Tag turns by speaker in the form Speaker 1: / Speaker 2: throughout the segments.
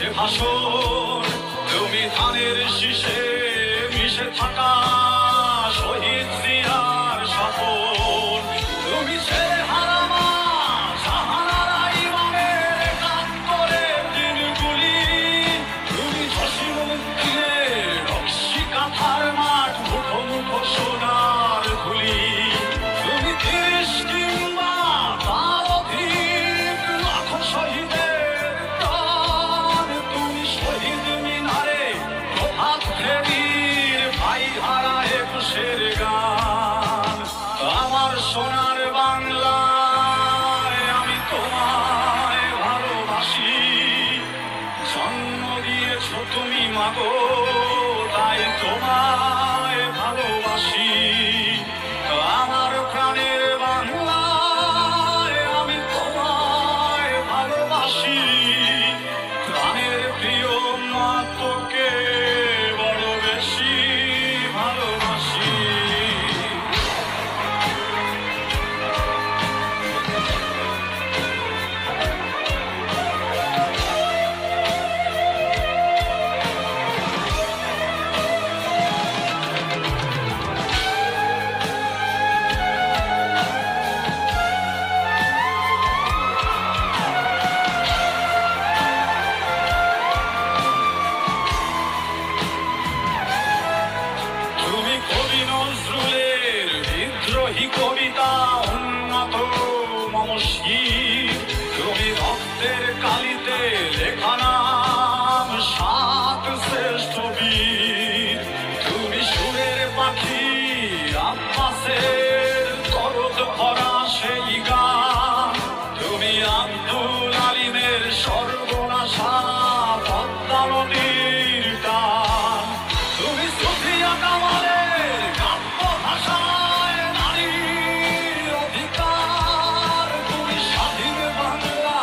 Speaker 1: সে ভাষণ তুমি ধানের শীষে মিশে থাকা শহীদ জিয়ার স্বপন তুমি ছেড়ে হারামা জাহানারা ইমামের একাত্তরের দিনগুলি তুমি জসীমউদ্দিনের নকশি কাঁথার মাঠ মুঠো মুঠো সোনার ধুলি তুমি ৩০ কিংবা তার অধিক লাখো শহীদের প্রাণ তুমি শহীদ মিনারে প্রভাত ফেরির ভাই হারা একুশের গান আমার সোনার বাংলায় আমি তোমায় ভালোবাসি জন্ম দিয়েছ তুমি মাগো তাই তোমায় ভালোবাসি আমার প্রাণের বাংলায় আমি তোমায় ভালোবাসি প্রাণের প্রিয় মা তোকে বড় বেশি ভালোবাসি তুমি কবি নজরুলের বিদ্রোহী কবিতা উন্নত মমশীর তুমি রক্তের কালিতে লেখা নাম সাত শ্রেষ্ঠ বীর তুমি সুরের পাখি আব্বাসের দরদ ভরা সেই গান তুমি আব্দুল আলিমের সর্বনাশা পদ্মা নদীর টান তুমি সুফিয়া কামালের কাব্য ভাষায় নারীর অধিকার তুমি স্বাধীন বাংলা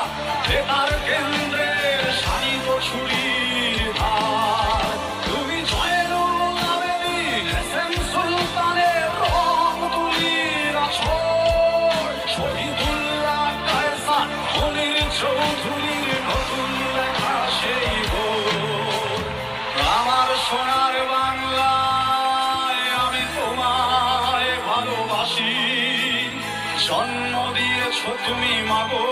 Speaker 1: বেতার কেন্দ্রের শানিত ছুরির ধার তুমি জয়নুল আবেদীন এসএম সুলতানের রং তুলির আছর শহীদুল্লাহ কায়সার মনির চৌধুরীর নতুন লেখা সেই ভোর আমার সোনার বাংলায় আমি তোমায় ভালোবাসি জন্ম দিয়েছ তুমি মাগো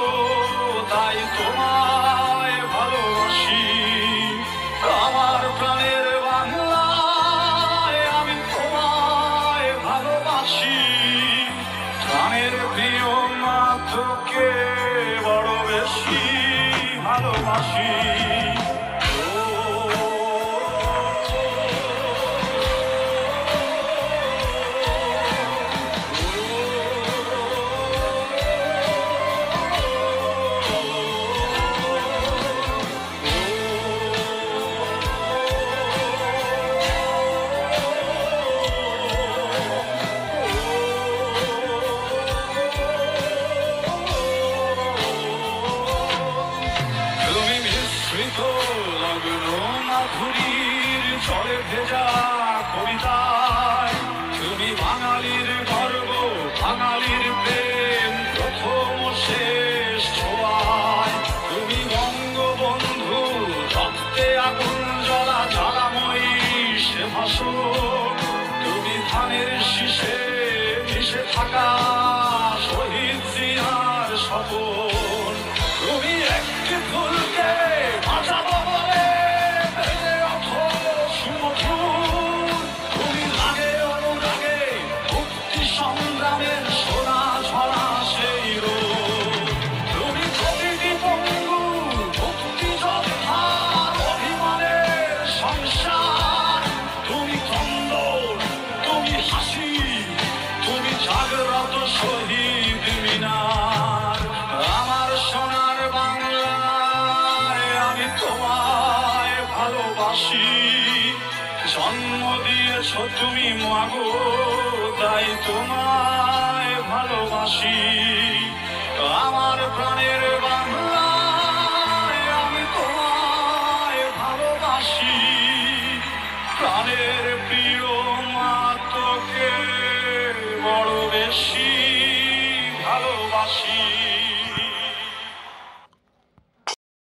Speaker 1: তাই তোমায় ভালোবাসি আমার প্রাণের বাংলায় আমি তোমায় ভালোবাসি প্রাণের প্রিয় মা তোকে বড় বেশি ভালোবাসি তুমি মিশ্রিত লগ্ন মাধুরীর জলে ভেজা কবিতায় তুমি বাঙালির গর্ব বাঙালির প্রেম প্রথম শেষ ছোঁয়ায় তুমি বঙ্গবন্ধু রক্তে আগুন জ্বলা জ্বালাময়ী সে ভাষণ তুমি ধানের শীষে মিশে থাকা শহীদ জিয়ার স্বপন তুমি একটি ফুলকে বাঁচাবো বলে বেজে ওঠো সুমধুর তুমি লাগে অনুরাগে মুক্তি সংগ্রামের সোনা ঝরা সেই রোদ তুমি প্রতিটি পঙ্গু মুক্তি যোদ্ধার অভিমানের সংসার তুমি কন্দন তুমি হাসি তুমি জাগ্রত শহীদ মিনার আমার সোনার বাংলায় আমি তোমায় ভালোবাসি জন্ম দিয়েছ তুমি মাগো তাই তোমায় ভালোবাসি আমার প্রাণের